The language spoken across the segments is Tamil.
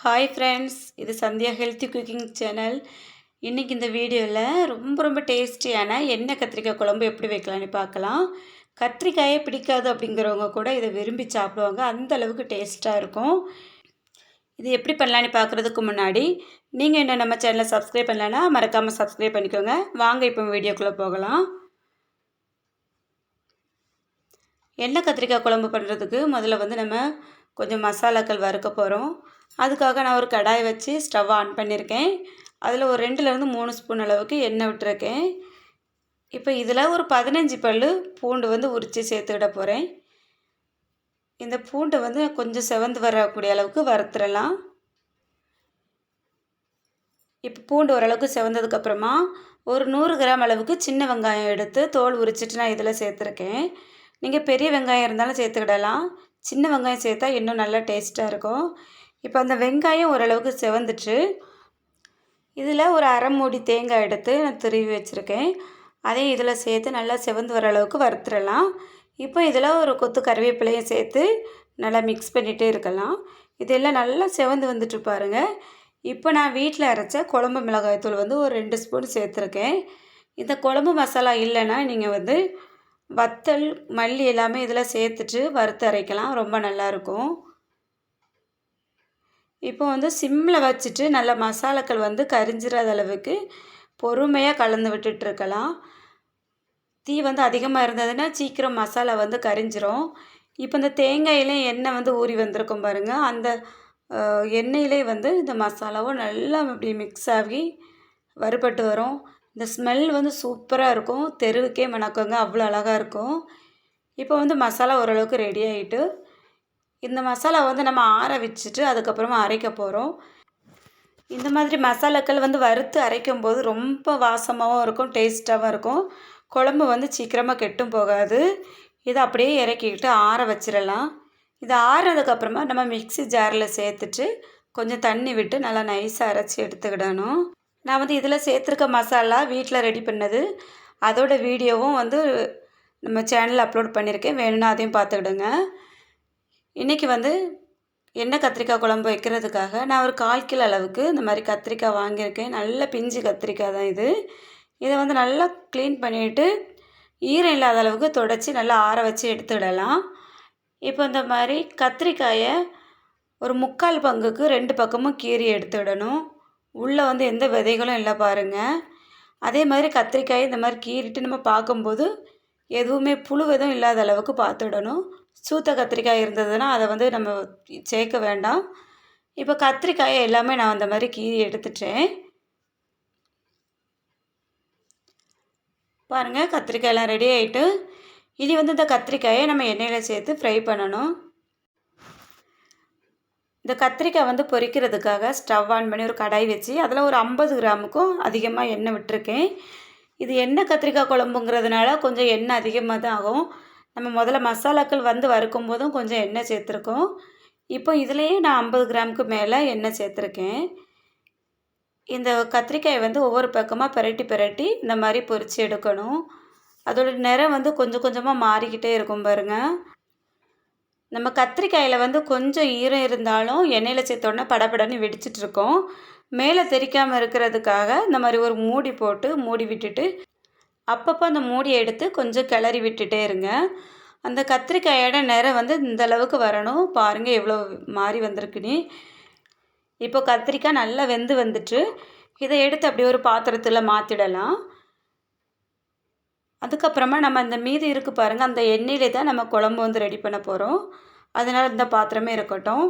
ஹாய் ஃப்ரெண்ட்ஸ், இது சந்தியா ஹெல்த்தி குக்கிங் சேனல். இன்றைக்கி இந்த வீடியோவில் ரொம்ப டேஸ்டியான எண்ணெய் கத்திரிக்காய் குழம்பு எப்படி வைக்கலான்னு பார்க்கலாம். கத்திரிக்காயே பிடிக்காது அப்படிங்கிறவங்க கூட இதை விரும்பி சாப்பிடுவாங்க, அந்த அளவுக்கு டேஸ்ட்டாக இருக்கும். இது எப்படி பண்ணலான்னு பார்க்குறதுக்கு முன்னாடி நீங்கள் இன்னும் நம்ம சேனலை சப்ஸ்கிரைப் பண்ணலன்னா மறக்காமல் சப்ஸ்கிரைப் பண்ணிக்கோங்க. வாங்க இப்போ வீடியோக்குள்ளே போகலாம். எண்ணெய் கத்திரிக்காய் குழம்பு பண்ணுறதுக்கு முதல்ல நம்ம கொஞ்சம் மசாலாக்கள் வறுக்க போகிறோம். அதுக்காக நான் ஒரு கடாய் வச்சு ஸ்டவ் ஆன் பண்ணியிருக்கேன். அதில் ஒரு 2லேருந்து 3 ஸ்பூன் அளவுக்கு எண்ணெய் விட்டுருக்கேன். இப்போ இதில் ஒரு 15 பல் பூண்டு உரித்து சேர்த்துக்கிட போகிறேன். இந்த பூண்டை கொஞ்சம் செவந்து வரக்கூடிய அளவுக்கு வறுத்துடலாம். இப்போ பூண்டு ஓரளவுக்கு செவந்ததுக்கப்புறமா ஒரு 100 கிராம் அளவுக்கு சின்ன வெங்காயம் எடுத்து தோல் உரிச்சிட்டு நான் இதில் சேர்த்துருக்கேன். நீங்கள் பெரிய வெங்காயம் இருந்தாலும் சேர்த்துக்கிடலாம். சின்ன வெங்காயம் சேர்த்தா இன்னும் நல்லா டேஸ்ட்டாக இருக்கும். இப்போ அந்த வெங்காயம் ஓரளவுக்கு செவந்துட்டு இதில் ஒரு அரை மூடி தேங்காய் எடுத்து நான் துருவி வச்சுருக்கேன். அதையும் இதில் சேர்த்து நல்லா செவந்து வர அளவுக்கு வறுத்துடலாம். இப்போ இதில் ஒரு கொத்து கருவேப்பிலையும் சேர்த்து நல்லா மிக்ஸ் பண்ணிகிட்டே இருக்கலாம். இதெல்லாம் நல்லா செவந்து வந்துட்டு பாருங்கள். இப்போ நான் வீட்டில் அரைச்ச குழம்பு மிளகாய்த்தூள் ஒரு 2 ஸ்பூன் சேர்த்துருக்கேன். இந்த குழம்பு மசாலா இல்லைன்னா நீங்கள் வத்தல் மல்லி எல்லாமே இதில் சேர்த்துட்டு வறுத்து அரைக்கலாம், ரொம்ப நல்லாயிருக்கும். இப்போ சிம்மில் வச்சுட்டு நல்ல மசாலாக்கள் கரிஞ்சிடாத அளவுக்கு பொறுமையாக கலந்து விட்டுட்டுருக்கலாம். தீ அதிகமாக இருந்ததுன்னா சீக்கிரம் மசாலா கரிஞ்சிரும். இப்போ இந்த தேங்காயிலையும் எண்ணெய் ஊறி வந்திருக்கும் பாருங்கள். அந்த எண்ணெயிலே இந்த மசாலாவும் நல்லா அப்படி மிக்ஸ் ஆகி வறுபட்டு வரும். இந்த ஸ்மெல் சூப்பராக இருக்கும், தெருவுக்கே மணக்குங்க, அவ்வளோ அழகாக இருக்கும். இப்போ மசாலா ஓரளவுக்கு ரெடி ஆகிட்டு இந்த மசாலா நம்ம ஆற வச்சுட்டு அதுக்கப்புறமா அரைக்க போகிறோம். இந்த மாதிரி மசாலாக்கள் வறுத்து அரைக்கும்போது ரொம்ப வாசமாகவும் இருக்கும், டேஸ்ட்டாகவும் இருக்கும். குழம்பு சீக்கிரமாக கெட்டும் போகாது. இதை அப்படியே இறக்கிக்கிட்டு ஆற வச்சிடலாம். இது ஆறுனதுக்கப்புறமா நம்ம மிக்ஸி ஜாரில் சேர்த்துட்டு கொஞ்சம் தண்ணி விட்டு நல்லா நைஸாக அரைச்சி எடுத்துக்கிடணும். நான் இதில் சேர்த்துருக்க மசாலா வீட்டில் ரெடி பண்ணது, அதோட வீடியோவும் நம்ம சேனலில் அப்லோட் பண்ணியிருக்கேன், வேணும்னா அதையும் பார்த்துக்கிடுங்க. இன்றைக்கி எண்ணெய் கத்திரிக்காய் குழம்பு வைக்கிறதுக்காக நான் ஒரு 1/4 கிலோ அளவுக்கு இந்த மாதிரி கத்திரிக்காய் வாங்கியிருக்கேன். நல்ல பிஞ்சு கத்திரிக்காய் தான் இது. இதை நல்லா க்ளீன் பண்ணிவிட்டு ஈரம் இல்லாத அளவுக்கு துடைச்சி நல்லா ஆற வச்சு எடுத்துக்கிடலாம். இப்போ இந்த மாதிரி கத்திரிக்காயை ஒரு 3/4 பங்குக்கு 2 பக்கமும் கீறி எடுத்துவிடணும். உள்ளே எந்த விதைகளும் இல்லை பாருங்கள். அதே மாதிரி கத்திரிக்காயை இந்த மாதிரி கீறிட்டு நம்ம பார்க்கும்போது எதுவுமே புழு எதுவும் இல்லாத அளவுக்கு பார்த்துடணும். சூத்த கத்திரிக்காய் இருந்ததுன்னா அதை நம்ம சேர்க்க வேண்டாம். இப்போ கத்திரிக்காயை எல்லாமே நான் அந்த மாதிரி கீறி எடுத்துட்டேன். பாருங்கள், கத்திரிக்காயெல்லாம் ரெடி ஆகிட்டு இனி இந்த கத்திரிக்காயை நம்ம எண்ணெயில் சேர்த்து ஃப்ரை பண்ணணும். இந்த கத்திரிக்காய் பொரிக்கிறதுக்காக ஸ்டவ் ஆன் பண்ணி ஒரு கடாய் வச்சு அதில் ஒரு 50 கிராமுக்கும் அதிகமாக எண்ணெய் விட்டுருக்கேன். இது எண்ணெய் கத்திரிக்காய் குழம்புங்கிறதுனால கொஞ்சம் எண்ணெய் அதிகமாக தான் ஆகும். நம்ம முதல்ல மசாலாக்கள் வறுக்கும் போதும் கொஞ்சம் எண்ணெய் சேர்த்துருக்கோம். இப்போ இதுலேயே நான் 50 கிராமுக்கு மேலே எண்ணெய் சேர்த்துருக்கேன். இந்த கத்திரிக்காயை ஒவ்வொரு பக்கமாக பிரட்டி இந்த மாதிரி பொரித்து எடுக்கணும். அதோட நிறம் கொஞ்சம் கொஞ்சமாக மாறிக்கிட்டே இருக்கும் பாருங்கள். நம்ம கத்திரிக்காயில் கொஞ்சம் ஈரம் இருந்தாலும் எண்ணெயில் சேர்த்தோடனே படபடன்னு வெடிச்சிட்ருக்கோம். மேலே தெரிக்காமல் இருக்கிறதுக்காக இந்த மாதிரி ஒரு மூடி போட்டு மூடி விட்டுட்டு அப்பப்போ அந்த மூடியை எடுத்து கொஞ்சம் கிளறி விட்டுட்டே இருங்க. அந்த கத்திரிக்காயோட நிறம் இந்த அளவுக்கு வரணும். பாருங்கள் எவ்வளோ மாறி வந்திருக்குன்னு. இப்போ கத்திரிக்காய் நல்லா வெந்து வந்துட்டு இதை எடுத்து அப்படியே ஒரு பாத்திரத்தில் மாற்றிடலாம். அதுக்கப்புறமா நம்ம அந்த மீதி இருக்குது பாருங்கள், அந்த எண்ணெயிலே தான் நம்ம குழம்பு ரெடி பண்ண போகிறோம். அதனால் இந்த பாத்திரமே இருக்கட்டும்.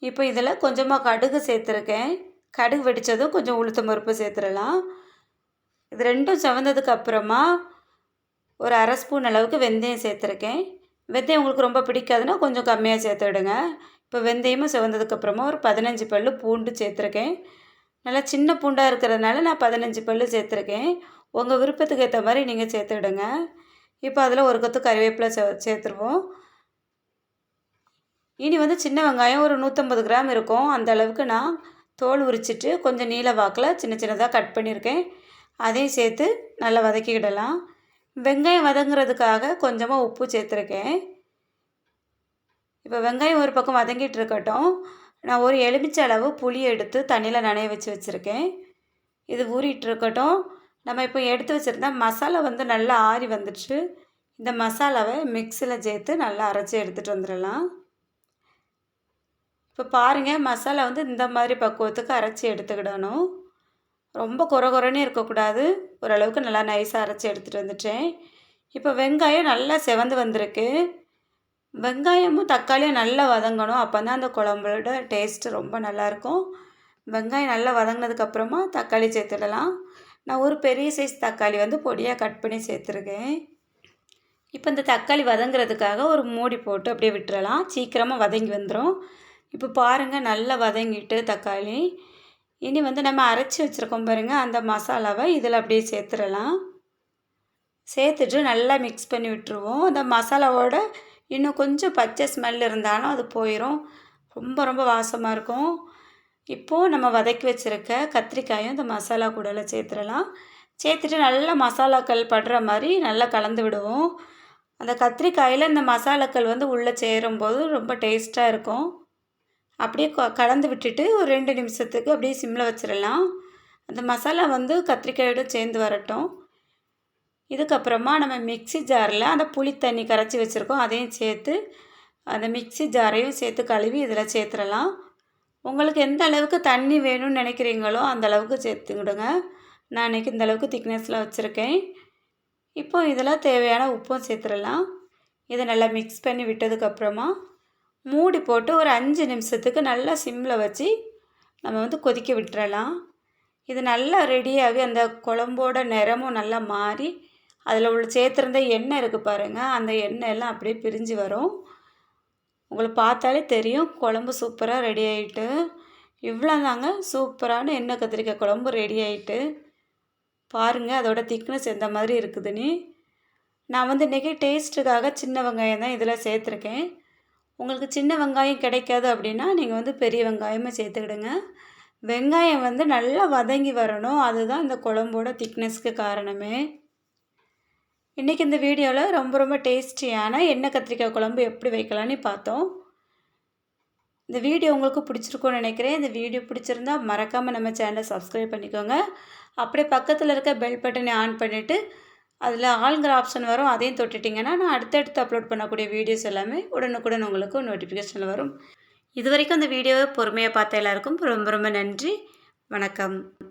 இப்போ இதில் கொஞ்சமாக கடுகு சேர்த்துருக்கேன். கடுகு வெடித்ததும் கொஞ்சம் உளுத்தம் பருப்பு சேர்த்துடலாம். இது ரெண்டும் செவந்ததுக்கு அப்புறமா ஒரு 1/2 ஸ்பூன் அளவுக்கு வெந்தயம் சேர்த்துருக்கேன். வெந்தயம் உங்களுக்கு ரொம்ப பிடிக்காதுன்னா கொஞ்சம் கம்மியாக சேர்த்துடுங்க. இப்போ வெந்தயமும் செவந்ததுக்கப்புறமா ஒரு 15 பல் பூண்டு சேர்த்துருக்கேன். நல்லா சின்ன பூண்டாக இருக்கிறதுனால நான் 15 பல் சேர்த்துருக்கேன். உங்கள் விருப்பத்துக்கு ஏற்ற மாதிரி நீங்கள் சேர்த்துடுங்க. இப்போ அதில் ஒரு கொத்து கறிவேப்பிலை சேர்த்துருவோம். இனி சின்ன வெங்காயம் ஒரு 150 கிராம் இருக்கும். அந்த அளவுக்கு நான் தோல் உரிச்சிட்டு கொஞ்சம் நீல வாக்கில் சின்ன சின்னதாக கட் பண்ணியிருக்கேன். அதையும் சேர்த்து நல்லா வதக்கிக்கிடலாம். வெங்காயம் வதங்குறதுக்காக கொஞ்சமாக உப்பு சேர்த்துருக்கேன். இப்போ வெங்காயம் ஒரு பக்கம் வதங்கிட்டு இருக்கட்டும். நான் ஒரு எலுமிச்சை அளவு புளி எடுத்து தண்ணியில் நனைய வச்சுருக்கேன். இது ஊறிட்டு இருக்கட்டும். நம்ம இப்போ எடுத்து வச்சுருந்தா மசாலா வந்து நல்லா ஆறி வந்துடுச்சு. இந்த மசாலாவை மிக்ஸியில் சேர்த்து நல்லா அரைச்சி எடுத்துகிட்டு வந்துடலாம். இப்போ பாருங்கள், மசாலா வந்து இந்த மாதிரி பக்குவத்துக்கு அரைச்சி எடுத்துக்கிடணும். ரொம்ப கொரன்னு இருக்கக்கூடாது. ஓரளவுக்கு நல்லா நைஸாக அரைச்சி எடுத்துகிட்டு வந்துட்டேன். இப்போ வெங்காயம் நல்லா செவந்து வந்திருக்கு. வெங்காயமும் தக்காளியும் நல்லா வதங்கணும். அப்போ தான் அந்த குழம்போட டேஸ்ட்டு ரொம்ப நல்லாயிருக்கும். வெங்காயம் நல்லா வதங்கினதுக்கப்புறமா தக்காளி சேர்த்துடலாம். நான் ஒரு பெரிய சைஸ் தக்காளி வந்து பொடியாக கட் பண்ணி சேர்த்துருக்கேன். இப்போ இந்த தக்காளி வதங்குறதுக்காக ஒரு மூடி போட்டு அப்படியே விட்டுறலாம். சீக்கிரமாக வதங்கி வந்துடும். இப்போ பாருங்கள், நல்லா வதங்கிட்டு தக்காளி. இனி வந்து நம்ம அரைச்சி வச்சுருக்கோம் பாருங்கள், அந்த மசாலாவை இதில் அப்படியே சேர்த்துடலாம். சேர்த்துட்டு நல்லா மிக்ஸ் பண்ணி விட்டுருவோம். அந்த மசாலாவோட இன்னும் கொஞ்சம் பச்சை ஸ்மெல் இருந்தாலும் அது போயிடும். ரொம்ப வாசமாக இருக்கும். இப்போது நம்ம வதக்கி வச்சுருக்க கத்திரிக்காயும் இந்த மசாலா கூடல சேர்த்துடலாம். சேர்த்துட்டு நல்லா மசாலாக்கள் படுற மாதிரி நல்லா கலந்து விடுவோம். அந்த கத்திரிக்காயில் இந்த மசாலாக்கள் வந்து உள்ளே சேரும்போது ரொம்ப டேஸ்ட்டாக இருக்கும். அப்படியே கலந்து விட்டுட்டு ஒரு 2 நிமிஷத்துக்கு அப்படியே சிம்மில் வச்சிடலாம். அந்த மசாலா வந்து கத்திரிக்காயோடு சேர்ந்து வரட்டும். இதுக்கப்புறமா நம்ம மிக்ஸி ஜாரில் அந்த புளி தண்ணி கரைச்சி வச்சுருக்கோம், அதையும் சேர்த்து அந்த மிக்ஸி ஜாரையும் சேர்த்து கழுவி இதில் சேர்த்துடலாம். உங்களுக்கு எந்த அளவுக்கு தண்ணி வேணும்னு நினைக்கிறீங்களோ அந்த அளவுக்கு சேர்த்துக்கிடுங்க. நான் இன்றைக்கி இந்த அளவுக்கு திக்னஸில் வச்சுருக்கேன். இப்போ இதில் தேவையான உப்பும் சேர்த்துடலாம். இதை நல்லா மிக்ஸ் பண்ணி விட்டதுக்கப்புறமா மூடி போட்டு ஒரு 5 நிமிஷத்துக்கு நல்லா சிம்மில் வச்சு நம்ம வந்து கொதிக்க விட்டுறலாம். இது நல்லா ரெடியாகி அந்த குழம்போட நிறமும் நல்லா மாறி அதில் உள்ள சேர்த்துருந்த எண்ணெய் இருக்குது பாருங்கள், அந்த எண்ணெய் எல்லாம் அப்படியே பிரிஞ்சு வரும். உங்களுக்கு பார்த்தாலே தெரியும் குழம்பு சூப்பராக ரெடி ஆகிட்டு. இவ்வளோ தாங்க, சூப்பரான எண்ணெய் கத்திரிக்காய் குழம்பு ரெடி ஆகிட்டு. பாருங்கள் அதோட திக்னஸ் எந்த மாதிரி இருக்குதுன்னு. நான் வந்து இன்றைக்கி டேஸ்ட்டுக்காக சின்ன வெங்காயம் தான் இதில் சேர்த்துருக்கேன். உங்களுக்கு சின்ன வெங்காயம் கிடைக்காது அப்படின்னா நீங்கள் வந்து பெரிய வெங்காயமே சேர்த்துக்கிடுங்க. வெங்காயம் வந்து நல்லா வதங்கி வரணும், அதுதான் இந்த குழம்போட திக்னஸ்க்கு காரணமே. இன்றைக்கி இந்த வீடியோவில் ரொம்ப டேஸ்டியான எண்ணெய் கத்திரிக்காய் குழம்பு எப்படி வைக்கலான்னு பார்த்தோம். இந்த வீடியோ உங்களுக்கு பிடிச்சிருக்கும்னு நினைக்கிறேன். இந்த வீடியோ பிடிச்சிருந்தா மறக்காமல் நம்ம சேனலை சப்ஸ்கிரைப் பண்ணிக்கோங்க. அப்படியே பக்கத்தில் இருக்க பெல் பட்டனை ஆன் பண்ணிவிட்டு அதில் ஆளுங்கிற ஆப்ஷன் வரும், அதையும் தொட்டுட்டிங்கன்னா நான் அடுத்தடுத்து அப்லோட் பண்ணக்கூடிய வீடியோஸ் எல்லாமே உடனுக்குடன் உங்களுக்கு நோட்டிஃபிகேஷனில் வரும். இது வரைக்கும் அந்த வீடியோவை பொறுமையாக பார்த்த எல்லாருக்கும் ரொம்ப நன்றி. வணக்கம்.